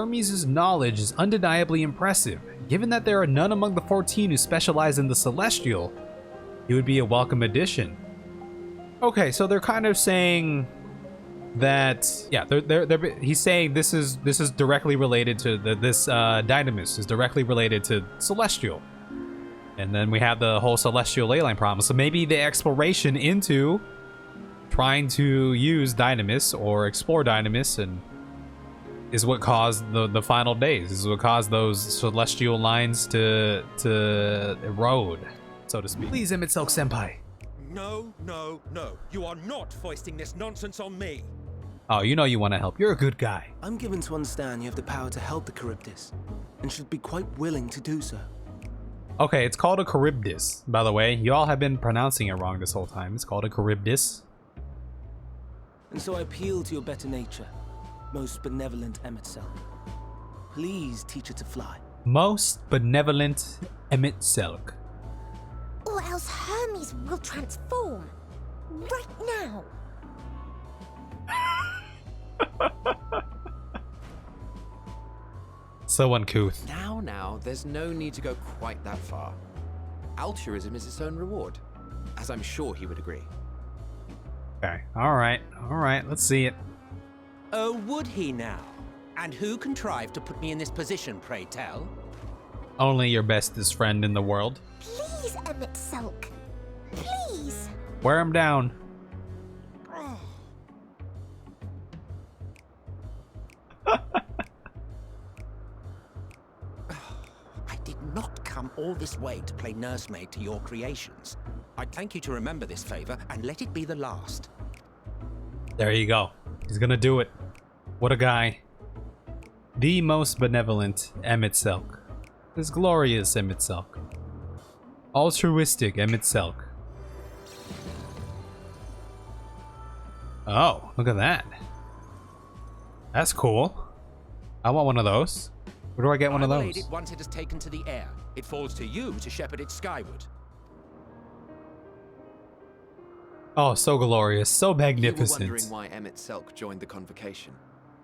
Hermes' knowledge is undeniably impressive. Given that there are none among the 14 who specialize in the Celestial, he would be a welcome addition. Okay, so they're kind of saying that, yeah, he's saying this is directly related to this Dynamis is directly related to Celestial. And then we have the whole Celestial leyline problem. So maybe the exploration into trying to use Dynamis or explore Dynamis and is what caused the final days. This is what caused those Celestial lines to erode, so to speak. Please, Emmett Silk Senpai. No, no, no. You are not foisting this nonsense on me. Oh, you know you want to help. You're a good guy. I'm given to understand you have the power to help the Charybdis, and should be quite willing to do so. Okay, it's called a Charybdis, by the way. You all have been pronouncing it wrong this whole time. It's called a Charybdis. And so I appeal to your better nature, most benevolent Emmett Silk. Please teach it to fly. Most benevolent Emmett Silk. Or else Hermes will transform. Right now. So uncouth. Now, there's no need to go quite that far. Altruism is its own reward, as I'm sure he would agree. Okay, alright, let's see it. Oh, would he now? And who contrived to put me in this position, pray tell? Only your bestest friend in the world. Please, Emmett Silk. Please. Wear him down. I did not come all this way to play nursemaid to your creations. I'd thank you to remember this favor and let it be the last. There you go. He's gonna do it. What a guy. The most benevolent Emmett Silk. This glorious Emmett Silk. Altruistic Emmett Silk. Oh, look at that. That's cool. I want one of those. Where do I get one of those? I laid it once it has taken to the air. It falls to you to shepherd it skyward. Oh, so glorious, so magnificent. You were wondering why Emmett Silk joined the convocation.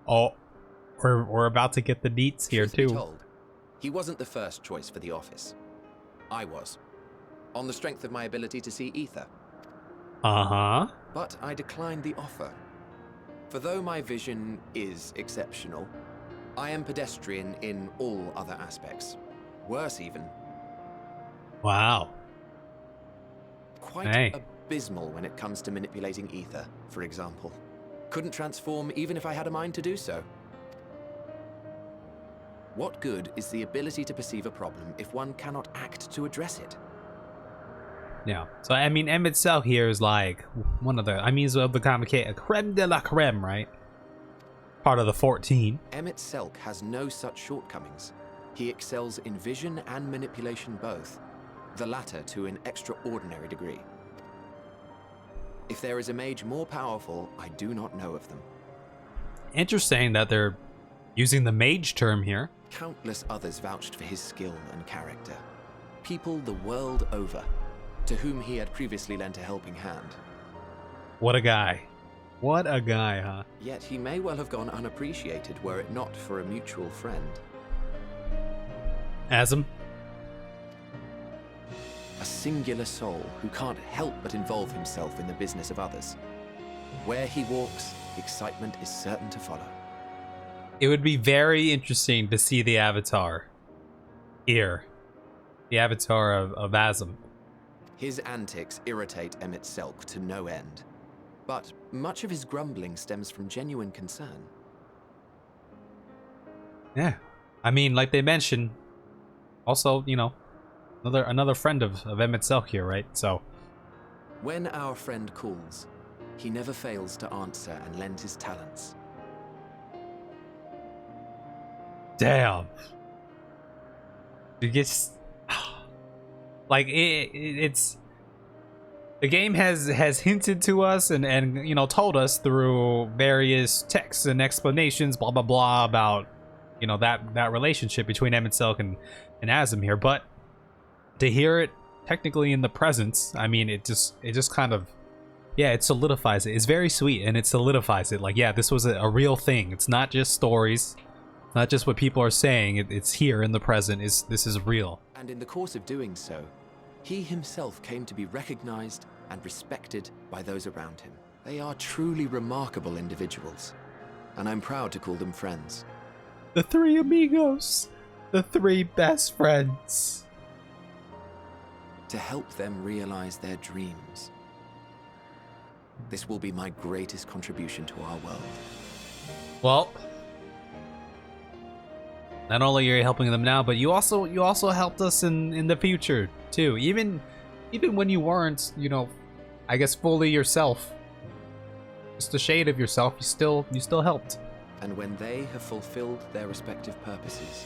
Oh, we're about to get the deets here Truth be too. told, he wasn't the first choice for the office. I was, on the strength of my ability to see Aether. Uh-huh. But I declined the offer. For though my vision is exceptional, I am pedestrian in all other aspects. Worse even. Wow. Quite abysmal when it comes to manipulating Aether, for example. Couldn't transform even if I had a mind to do so. What good is the ability to perceive a problem if one cannot act to address it? Yeah. So I mean, Emmett Silk here is like one of the, of the complicated creme de la creme, right? Part of the 14. Emmett Silk has no such shortcomings. He excels in vision and manipulation both, the latter to an extraordinary degree. If there is a mage more powerful, I do not know of them. Interesting that they're using the mage term here. Countless others vouched for his skill and character. People the world over, to whom he had previously lent a helping hand. What a guy. What a guy, huh? Yet he may well have gone unappreciated were it not for a mutual friend. Asm? A singular soul who can't help but involve himself in the business of others. Where he walks, excitement is certain to follow. It would be very interesting to see the avatar here. The avatar of Asm. His antics irritate Emmett Silk to no end. But much of his grumbling stems from genuine concern. Yeah. I mean, like they mentioned, also, you know, another friend of Emmett Silk here, right? So when our friend calls, he never fails to answer and lend his talents. damn. It gets like it's the game has hinted to us and you know told us through various texts and explanations blah blah blah about you know that relationship between Emmett Silk and Asm here, but to hear it technically in the presence, I mean it just kind of, yeah, it solidifies it. It's very sweet and it solidifies it, like, yeah, this was a real thing. It's not just stories, not just what people are saying. It's here in the present. This is real. And in the course of doing so, he himself came to be recognized and respected by those around him. They are truly remarkable individuals, and I'm proud to call them friends. The three amigos. The three best friends. To help them realize their dreams. This will be my greatest contribution to our world. Well, not only are you helping them now, but you also helped us in the future too. Even when you weren't, you know, I guess fully yourself, just a shade of yourself, you still helped. And when they have fulfilled their respective purposes,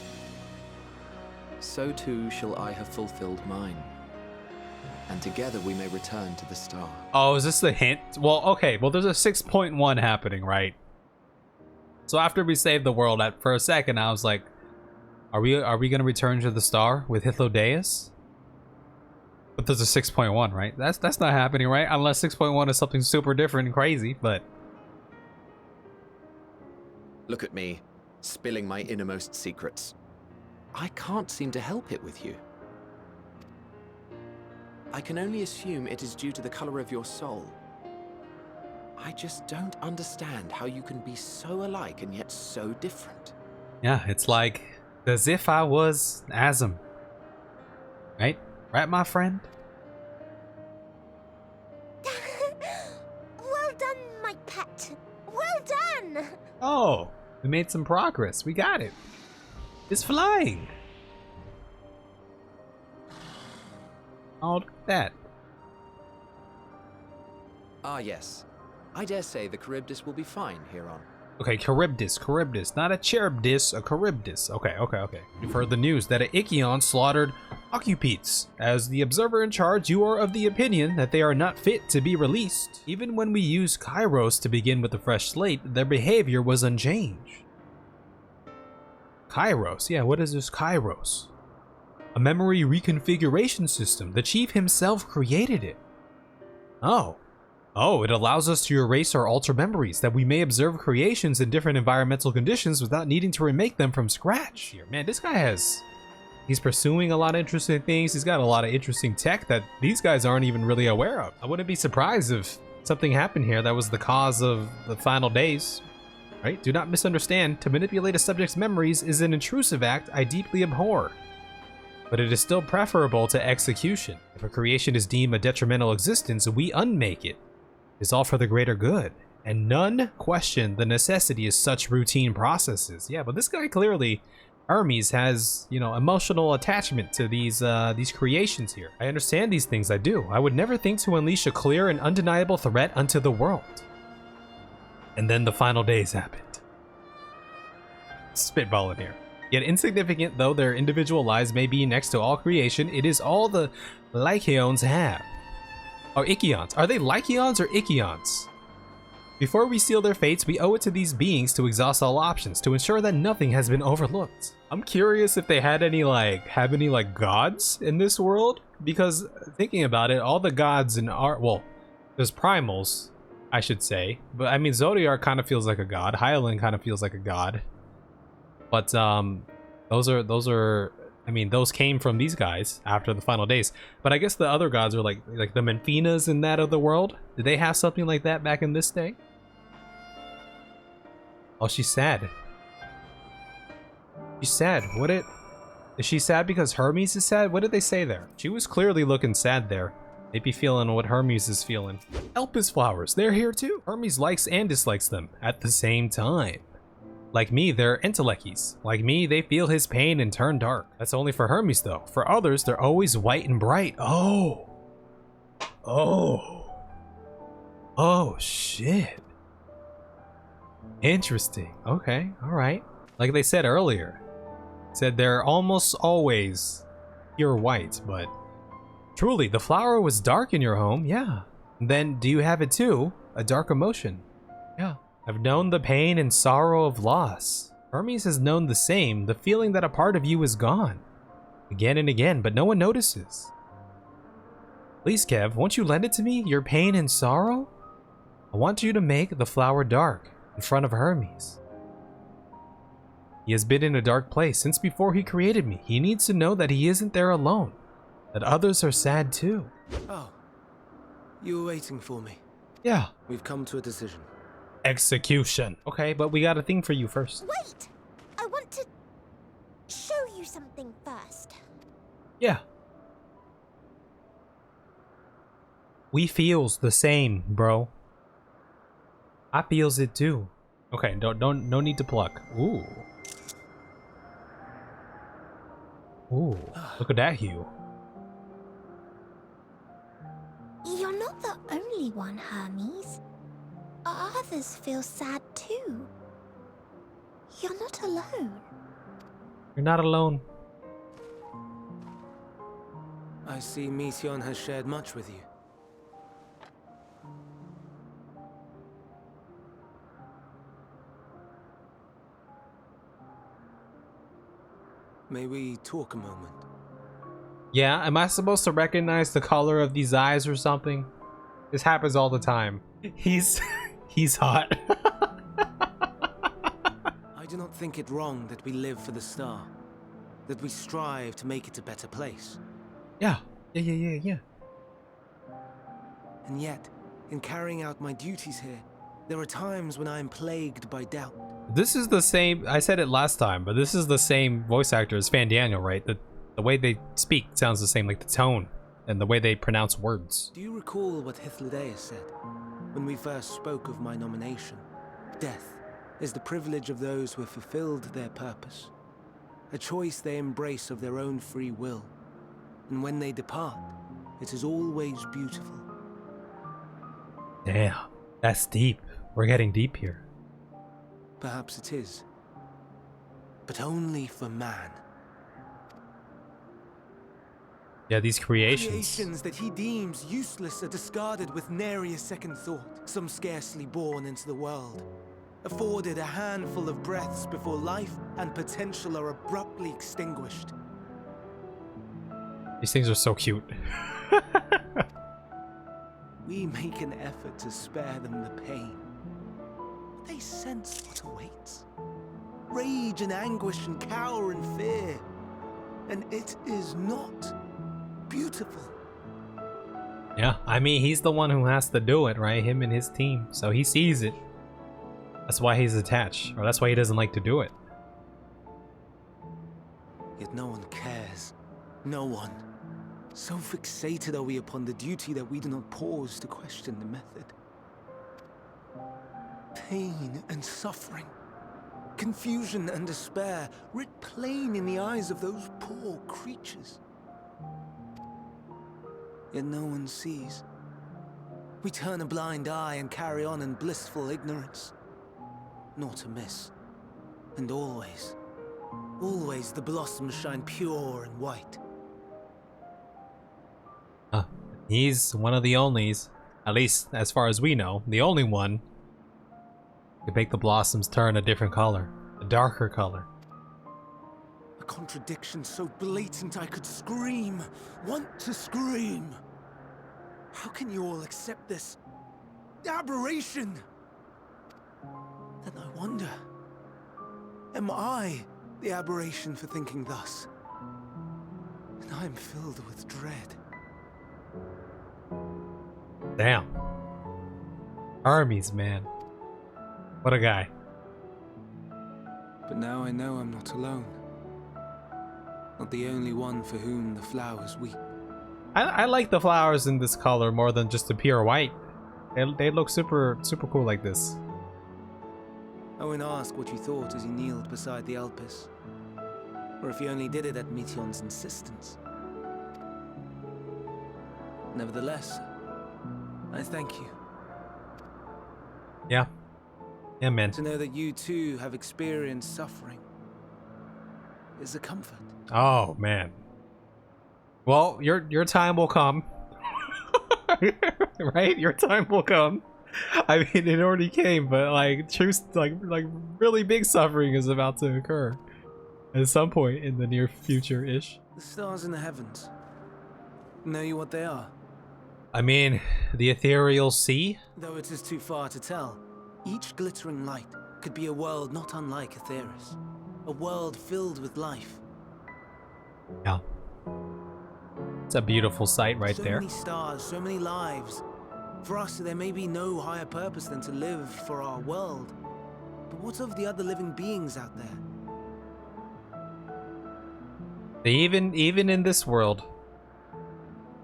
so too shall I have fulfilled mine. And together we may return to the star. Oh, is this the hint? Well, okay. Well, there's a 6.1 happening, right? So after we saved the world, for a second, I was like, are we gonna return to the star with Hythlodaeus? But there's a 6.1, right? That's not happening, right? Unless 6.1 is something super different and crazy, but... Look at me, spilling my innermost secrets. I can't seem to help it with you. I can only assume it is due to the color of your soul. I just don't understand how you can be so alike and yet so different. Yeah, it's like as if I was Azim. Right? Right, my friend? Well done, my pet. Well done. Oh, we made some progress. We got it. It's flying. Oh, look at that. Ah, yes. I dare say the Charybdis will be fine here on. Okay, Charybdis. Not a Charybdis, a Charybdis. Okay. You've heard the news that Ichion slaughtered Occupites. As the observer in charge, you are of the opinion that they are not fit to be released. Even when we used Kairos to begin with a fresh slate, their behavior was unchanged. Kairos? Yeah, what is this Kairos? A memory reconfiguration system. The chief himself created it. Oh, it allows us to erase our altered memories, that we may observe creations in different environmental conditions without needing to remake them from scratch. Man, this guy he's pursuing a lot of interesting things. He's got a lot of interesting tech that these guys aren't even really aware of. I wouldn't be surprised if something happened here that was the cause of the final days. Right? Do not misunderstand. To manipulate a subject's memories is an intrusive act I deeply abhor. But it is still preferable to execution. If a creation is deemed a detrimental existence, we unmake it. It's all for the greater good, and none question the necessity of such routine processes. Yeah, but this guy clearly, Hermes, has, you know, emotional attachment to these creations here. I understand these things, I do. I would never think to unleash a clear and undeniable threat unto the world. And then the final days happened. Spitballing here. Yet insignificant though their individual lives may be next to all creation, it is all the Lycaons have. Oh, Ichions. Are they Lycaons or Ichions? Before we seal their fates, we owe it to these beings to exhaust all options, to ensure that nothing has been overlooked. I'm curious if they had any gods in this world? Because thinking about it, all the gods in our, well, there's primals, I should say. But I mean, Zodiac kind of feels like a god. Hylian kind of feels like a god. But those are I mean, those came from these guys after the final days. But I guess the other gods are like the Memphinas in that of the world. Did they have something like that back in this day? Oh, she's sad. She's sad. Is she sad because Hermes is sad? What did they say there? She was clearly looking sad there. Maybe feeling what Hermes is feeling. Elpis flowers, they're here too. Hermes likes and dislikes them at the same time. Like me, they're entelecchies. Like me, they feel his pain and turn dark. That's only for Hermes though. For others, they're always white and bright. Oh shit. Interesting. Okay, alright. Like they said earlier, said they're almost always pure white, but truly, the flower was dark in your home, yeah. Then do you have it too? A dark emotion? Yeah. I've known the pain and sorrow of loss. Hermes has known the same, the feeling that a part of you is gone. Again and again, but no one notices. Please, Kev, won't you lend it to me, your pain and sorrow? I want you to make the flower dark in front of Hermes. He has been in a dark place since before he created me. He needs to know that he isn't there alone, that others are sad too. Oh, you were waiting for me. Yeah. We've come to a decision. Execution. Okay, but we got a thing for you first. Wait! I want to show you something first. Yeah. We feels the same, bro. I feels it too. Okay, no need to pluck. Ooh. Ooh, look at that hue. You're not the only one, Hermes. Others feel sad too. You're not alone. You're not alone. I see Mission has shared much with you. May we talk a moment? Yeah, am I supposed to recognize the color of these eyes or something? This happens all the time. He's hot. I do not think it wrong that we live for the star, that we strive to make it a better place. Yeah. And yet, in carrying out my duties here, there are times when I am plagued by doubt. This is the same, I said it last time, but this is the same voice actor as Fan Daniel, right? The way they speak sounds the same, like the tone and the way they pronounce words. Do you recall what Hythlodaeus said when we first spoke of my nomination? Death is the privilege of those who have fulfilled their purpose, a choice they embrace of their own free will. And when they depart, it is always beautiful. Damn, that's deep. We're getting deep here. Perhaps it is, but only for man. Yeah, these creations. Creations that he deems useless are discarded with nary a second thought. Some scarcely born into the world, afforded a handful of breaths before life and potential are abruptly extinguished. These things are so cute. We make an effort to spare them the pain. They sense what awaits. Rage and anguish and cower and fear. And it is not beautiful. Yeah, I mean, he's the one who has to do it, right? Him and his team. So he sees it. That's why he's attached, or that's why he doesn't like to do it. Yet no one cares. No one. So fixated are we upon the duty that we do not pause to question the method. Pain and suffering, confusion and despair, writ plain in the eyes of those poor creatures. Yet no one sees. We turn a blind eye and carry on in blissful ignorance. Nor to miss. And always, always the blossoms shine pure and white. He's one of the onlys, at least as far as we know, the only one to make the blossoms turn a different color, a darker color. A contradiction so blatant I could scream, want to scream. How can you all accept this aberration? Then I wonder, am I the aberration for thinking thus? And I am filled with dread. Damn. Hermes, man. What a guy. But now I know I'm not alone. Not the only one for whom the flowers weep. I like the flowers in this color more than just the pure white. They look super cool like this. Owen asked what you thought as he kneeled beside the Alpes. Or if he only did it at Meteon's insistence. Nevertheless, I thank you. Yeah. Yeah, man. To know that you too have experienced suffering is a comfort. Oh, man. Well, your time will come. Right? Your time will come. I mean, it already came, but like true, like really big suffering is about to occur at some point in the near future-ish. The stars in the heavens. Know you what they are? I mean, the ethereal sea? Though it is too far to tell, each glittering light could be a world not unlike Aether's. A world filled with life. Yeah. It's a beautiful sight right So there. many stars, so many lives. For us, there may be no higher purpose than to live for our world. But what of the other living beings out there? Even in this world,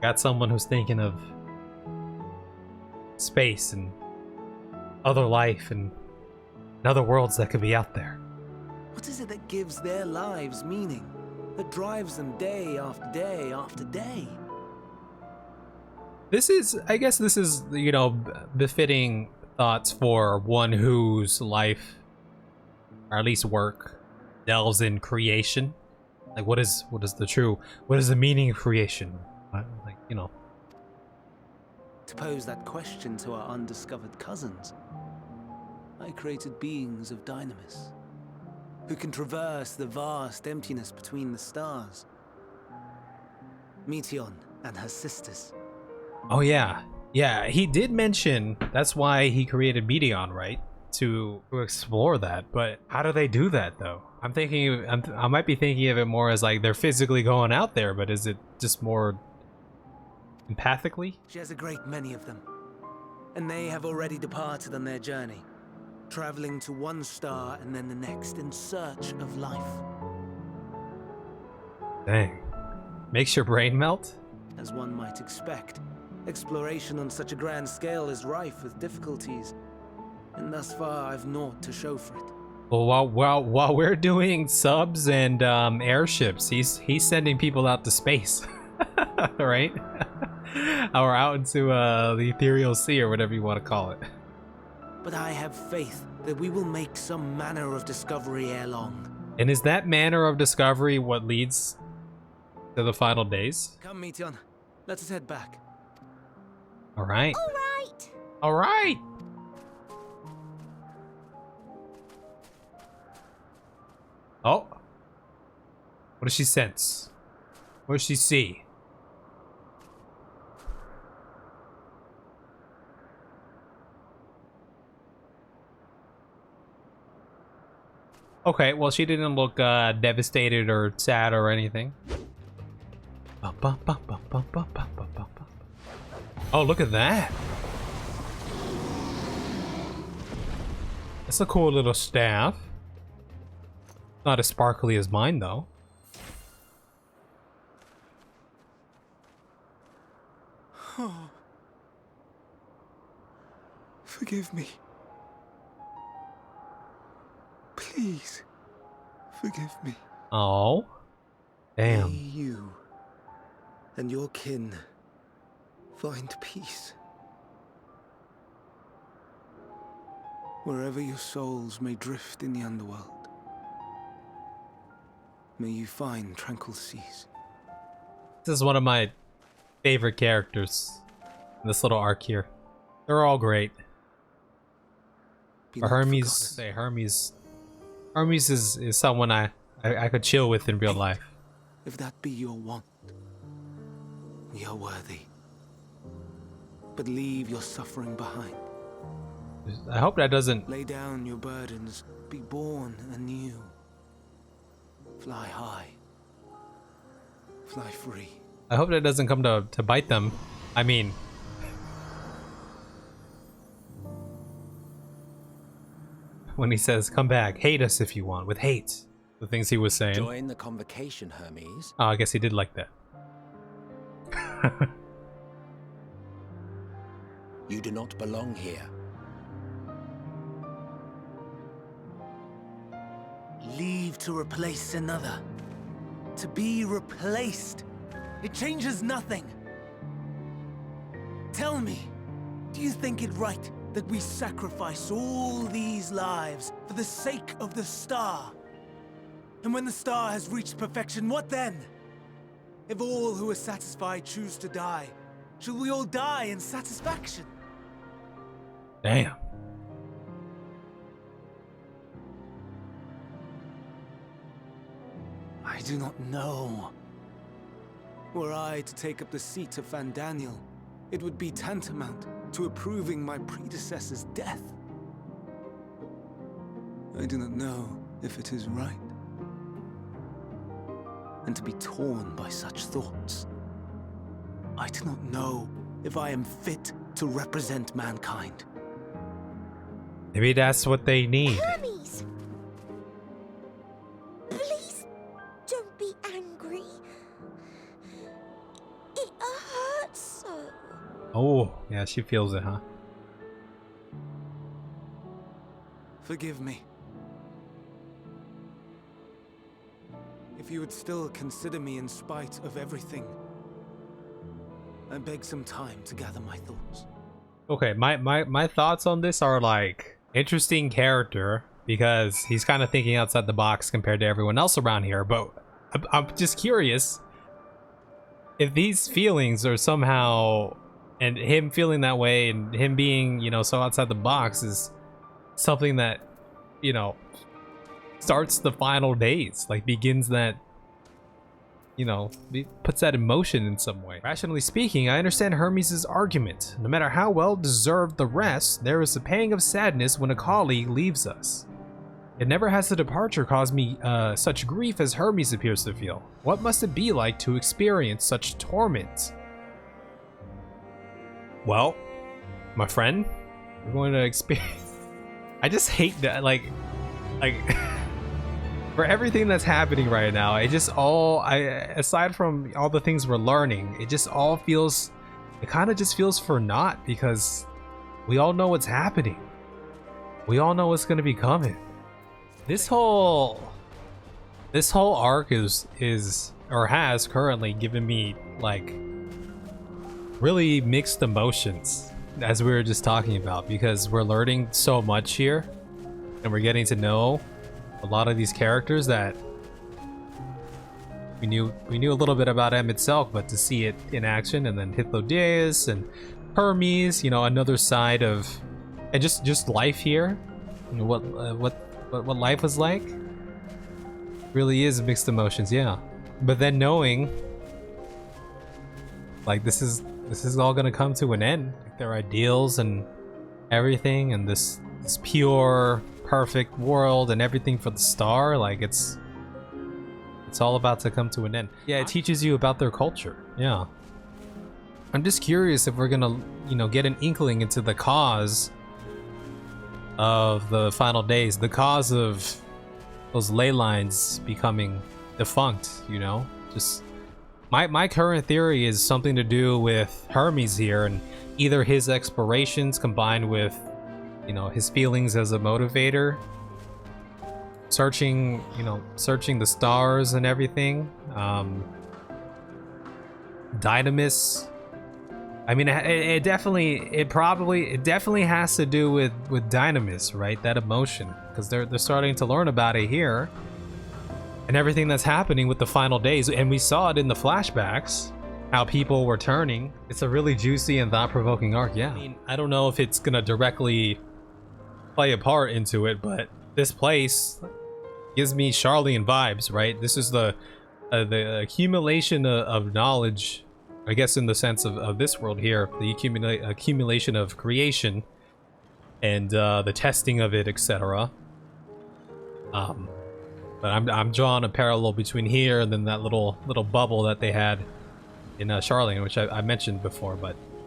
got someone who's thinking of space and other life and other worlds that could be out there. What is it that gives their lives meaning? That drives them day after day after day? I guess this is, you know, befitting thoughts for one whose life, or at least work, delves in creation. Like, what is the meaning of creation? Like, you know. To pose that question to our undiscovered cousins, I created beings of dynamis, who can traverse the vast emptiness between the stars. Meteon and her sisters. Oh yeah. Yeah, he did mention that's why he created Meteon, right? To explore that. But how do they do that though? I might be thinking of it more as like they're physically going out there, but is it just more empathically? She has a great many of them, and they have already departed on their journey, traveling to one star and then the next in search of life. Dang. Makes your brain melt? As one might expect, exploration on such a grand scale is rife with difficulties, and thus far I've naught to show for it. Well, while we're doing subs and airships, he's sending people out to space, right? Or out into the ethereal sea, or whatever you want to call it. But I have faith that we will make some manner of discovery ere long. And is that manner of discovery what leads to the final days? Come, Meteon, let us head back. All right. All right. All right. Oh. What does she sense? What does she see? Okay, well, she didn't look devastated or sad or anything. Oh, look at that. That's a cool little staff. Not as sparkly as mine, though. Forgive me. Please, forgive me. Oh. May Damn. you and your kin find peace. Wherever your souls may drift in the underworld, may you find tranquil seas. This is one of my favorite characters in this little arc here. They're all great. Be But not Hermes, forgotten. Hermes is someone I could chill with in real life. If that be your want, we are worthy. But leave your suffering behind. I hope that doesn't. Lay down your burdens, be born anew. Fly high. Fly free. I hope that doesn't come to bite them. I mean, when he says, "Come back, hate us if you want," with hate, the things he was saying. Join the convocation, Hermes. Oh, I guess he did like that. You do not belong here. Leave to replace another. To be replaced. It changes nothing. Tell me, do you think it right that we sacrifice all these lives for the sake of the star? And when the star has reached perfection, what then? If all who are satisfied choose to die, shall we all die in satisfaction? Damn. I do not know. Were I to take up the seat of Fandaniel, it would be tantamount to approving my predecessor's death. I do not know if it is right. and to be torn by such thoughts. I do not know if I am fit to represent mankind. Maybe that's what they need. Hermes! Please don't be angry. It hurts so. Oh, yeah, she feels it, huh? Forgive me. If you would still consider me in spite of everything, I beg some time to gather my thoughts. Okay, my thoughts on this are like interesting character because he's kind of thinking outside the box compared to everyone else around here, but I'm just curious if these feelings are somehow, and him feeling that way and him being, you know, so outside the box is something that, you know, starts the final days, like begins that, you know, puts that in motion in some way. Rationally speaking, I understand Hermes' argument. No matter how well deserved the rest, there is a pang of sadness when a colleague leaves us. It never has the departure caused me such grief as Hermes appears to feel. What must it be like to experience such torment? Well, my friend, we're going to experience... I just hate that, like for everything that's happening right now, it just all, aside from all the things we're learning, it just all feels, it kind of just feels for naught because we all know what's happening. We all know what's going to be coming. This whole arc is or has currently given me like really mixed emotions, as we were just talking about, because we're learning so much here and we're getting to know a lot of these characters that we knew a little bit about M itself, but to see it in action, and then Hythlodaeus and Hermes, you know, another side of, and just life here, you know, what life was like, really is mixed emotions, yeah. But then knowing like this is all gonna come to an end, like their ideals and everything, and this pure perfect world and everything for the star, like it's all about to come to an end. Yeah, it teaches you about their culture. Yeah, I'm just curious if we're gonna, you know, get an inkling into the cause of the final days, the cause of those ley lines becoming defunct, you know. Just my current theory is something to do with Hermes here, and either his explorations combined with, you know, his feelings as a motivator, searching the stars and everything. Dynamis, I mean, it definitely has to do with Dynamis, right? That emotion, because they're starting to learn about it here, and everything that's happening with the final days, and we saw it in the flashbacks, how people were turning. It's a really juicy and thought-provoking arc. Yeah, I mean, I don't know if it's gonna directly play a part into it, but this place gives me Charlene vibes, right? This is the accumulation of knowledge, I guess, in the sense of this world here, the accumulation of creation and the testing of it, etc. But I'm drawing a parallel between here and then that little bubble that they had in Charlene, which I mentioned before. But